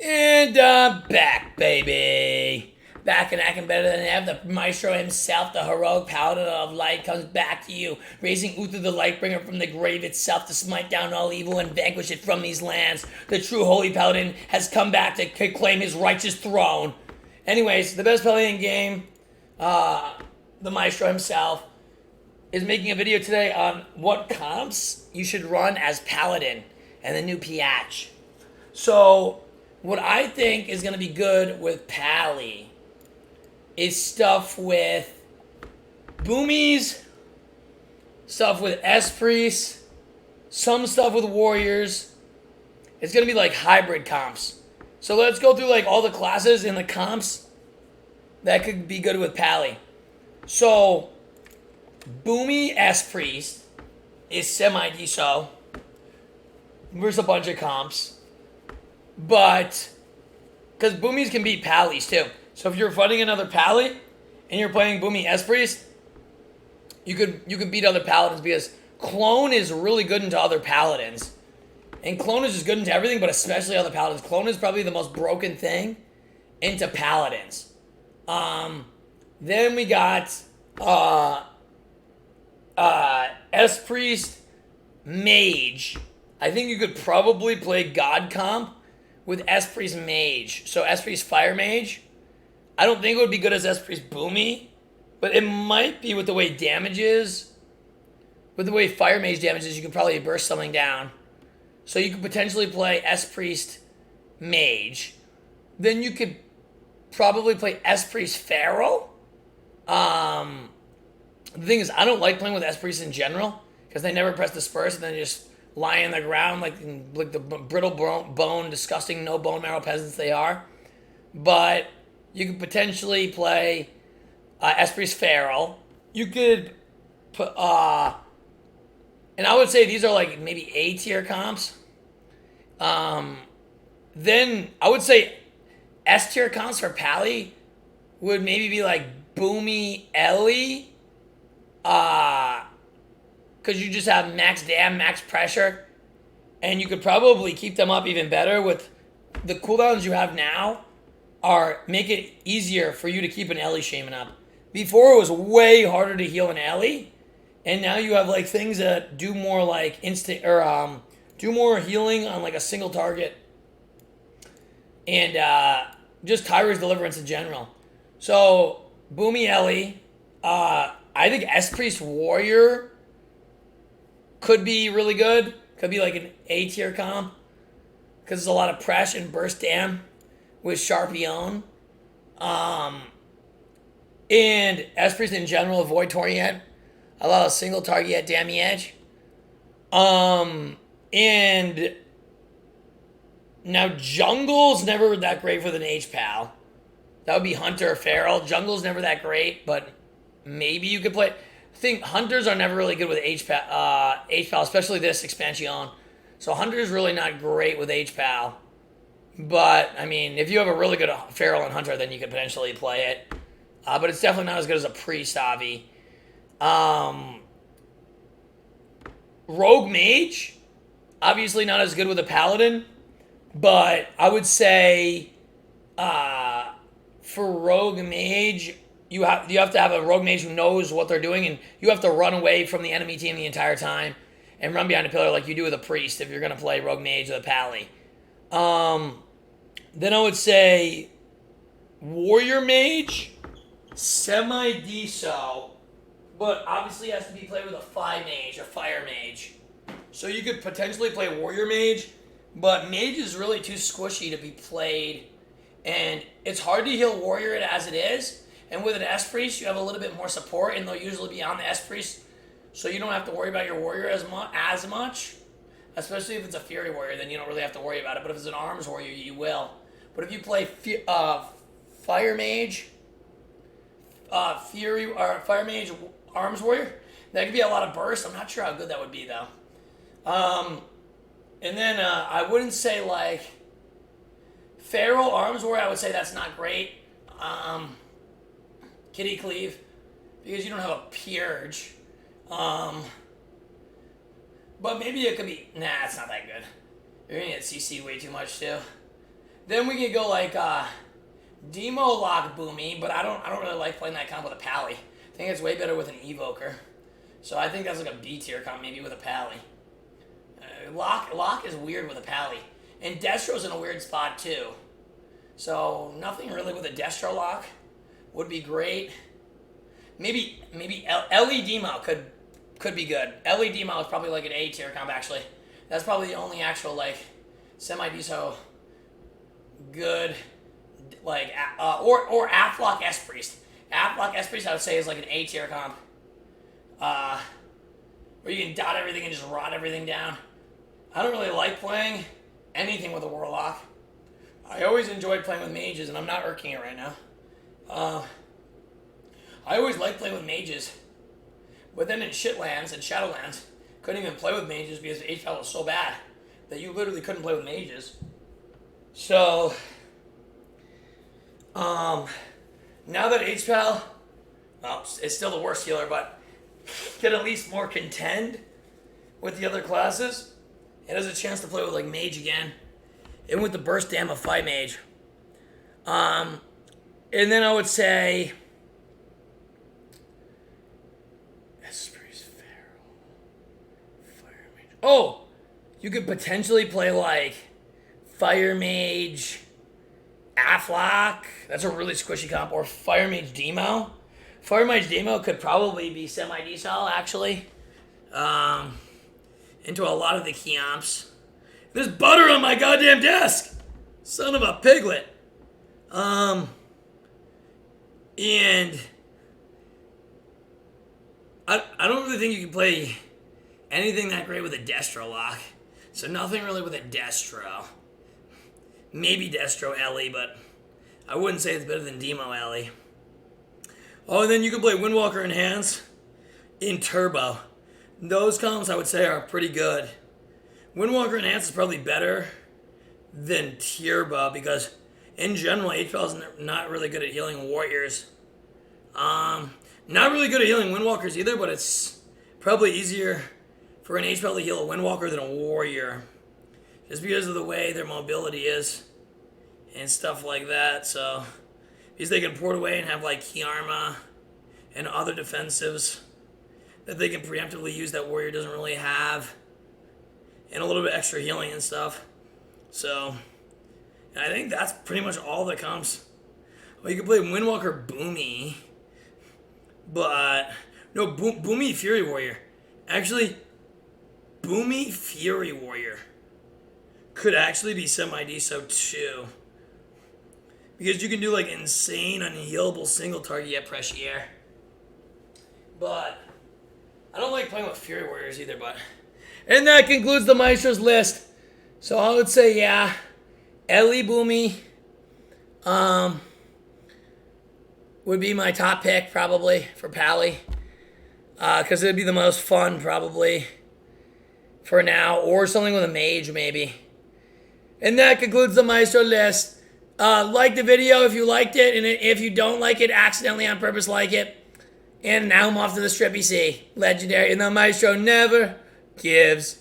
And I'm back, baby. Back and acting better than ever. The maestro himself, the heroic paladin of light, comes back to you, raising Uther the Lightbringer from the grave itself to smite down all evil and vanquish it from these lands. The true holy paladin has come back to claim his righteous throne. Anyways, the best paladin game, the maestro himself, is making a video today on what comps you should run as paladin and the new patch. So, what I think is going to be good with Pally is stuff with Boomies, stuff with Esprits, some stuff with Warriors. It's going to be like hybrid comps. So let's go through like all the classes and the comps that could be good with Pally. So, Boomy Esprit is semi-deso. There's a bunch of comps. But, because Boomies can beat Pallies too. So if you're fighting another Pally and you're playing Boomy Esprits, you could beat other Paladins because Clone is really good into other Paladins. And Clone is just good into everything, but especially other Paladins. Clone is probably the most broken thing into Paladins. Then we got Esprit Mage. I think you could probably play God Comp with Esprit's Mage. So Esprit's Fire Mage. I don't think it would be good as Esprit's Boomy, but it might be with the way damages. With the way Fire Mage damages, you could probably burst something down. So you could potentially play Esprit's Mage. Then you could probably play Esprit's Feral. The thing is, I don't like playing with Esprits in general because they never press disperse and then they just lie on the ground like the brittle bone, disgusting, no bone marrow peasants they are. But you could potentially play Esprit's Feral. You could put, and I would say these are like maybe A tier comps. Then I would say S tier comps for Pally would maybe be like Boomy Ellie. Because you just have max dam, max pressure, and you could probably keep them up even better with the cooldowns you have now are make it easier for you to keep an Ellie shaman up. Before it was way harder to heal an Ellie, and now you have like things that do more like instant or do more healing on like a single target, and just Tyra's Deliverance in general. So Boomy Ellie, I think Esprit's Warrior could be really good. Could be like an A tier comp. Because there's a lot of press and burst dam with Sharpion. And Esprits in general avoid Torient. A lot of single target damage. And now Jungle's never that great for the Hpal. That would be Hunter or Feral. Jungle's never that great, but maybe you could play. I think Hunters are never really good with Hpal, especially this expansion. So Hunter's really not great with Hpal. But, I mean, if you have a really good Feral and Hunter, then you could potentially play it. But it's definitely not as good as a Priest-Avi. Rogue Mage, obviously not as good with a Paladin. But I would say for Rogue Mage, you have to have a Rogue Mage who knows what they're doing, and you have to run away from the enemy team the entire time and run behind a pillar like you do with a Priest if you're going to play Rogue Mage with a Pally. Then I would say Warrior Mage, semi-deso, but obviously has to be played with a Fire Mage or Fire Mage. So you could potentially play Warrior Mage, but Mage is really too squishy to be played, and it's hard to heal Warrior as it is. And with an Esprit, you have a little bit more support, and they'll usually be on the Esprit, so you don't have to worry about your Warrior as much. Especially if it's a Fury Warrior, then you don't really have to worry about it. But if it's an Arms Warrior, you will. But if you play Fire Mage, Fury or Fire Mage Arms Warrior, that could be a lot of burst. I'm not sure how good that would be though. And then I wouldn't say like Feral Arms Warrior. I would say that's not great. Kitty Cleave, because you don't have a Purge. But maybe it could be... Nah, it's not that good. You're going to get CC way too much, too. Then we can go like Demo Lock Boomy, but I don't really like playing that comp with a Pally. I think it's way better with an Evoker. So I think that's like a B tier comp maybe with a Pally. Lock is weird with a Pally. And Destro's in a weird spot too. So nothing really with a Destro lock would be great. Maybe LE Demo could be good. LE Demo is probably like an A tier comp actually. That's probably the only actual like semi-deso good like or Afflock S Priest. Afflock S Priest I would say is like an A tier comp. Where you can dot everything and just rot everything down. I don't really like playing anything with a Warlock. I always enjoyed playing with mages, and I'm not irking it right now. I always liked playing with mages. But then in Shitlands and Shadowlands, couldn't even play with mages because Hpal was so bad that you literally couldn't play with mages. So, now that Hpal, well, it's still the worst healer, but can at least more contend with the other classes, it has a chance to play with like mage again. And with the burst dam of Fight Mage. And then I would say Esprie's Feral. Fire Mage. Oh! You could potentially play like Fire Mage Afflock. That's a really squishy comp. Or Fire Mage Demo. Fire Mage Demo could probably be semi-decel actually. Into a lot of the comps. There's butter on my goddamn desk! Son of a piglet. And I don't really think you can play anything that great with a Destro lock. So nothing really with a Destro. Maybe Destro Ellie, but I wouldn't say it's better than Demo Ellie. Oh, and then you can play Windwalker Enhance in Turbo. Those comps I would say are pretty good. Windwalker Enhance is probably better than Turbo because in general, Hpal is not really good at healing warriors. Not really good at healing Windwalkers either, but it's probably easier for an Hpal to heal a Windwalker than a warrior. Just because of the way their mobility is and stuff like that. So, because they can port away and have like Key Arma and other defensives that they can preemptively use that warrior doesn't really have. And a little bit extra healing and stuff. So, and I think that's pretty much all that comes. Well, you can play Windwalker Boomy. But, no, Boomy Fury Warrior. Actually, Boomy Fury Warrior could actually be semi-deso too. Because you can do like insane unhealable single target yet pressure. But, I don't like playing with Fury Warriors either, but... And that concludes the Maestro's list. So I would say, yeah, Ellie Boomy would be my top pick probably for Pally. Because it would be the most fun probably for now. Or something with a mage maybe. And that concludes the Maestro list. Like the video if you liked it. And if you don't like it, accidentally on purpose like it. And now I'm off to the Strippy C. Legendary. And the Maestro never gives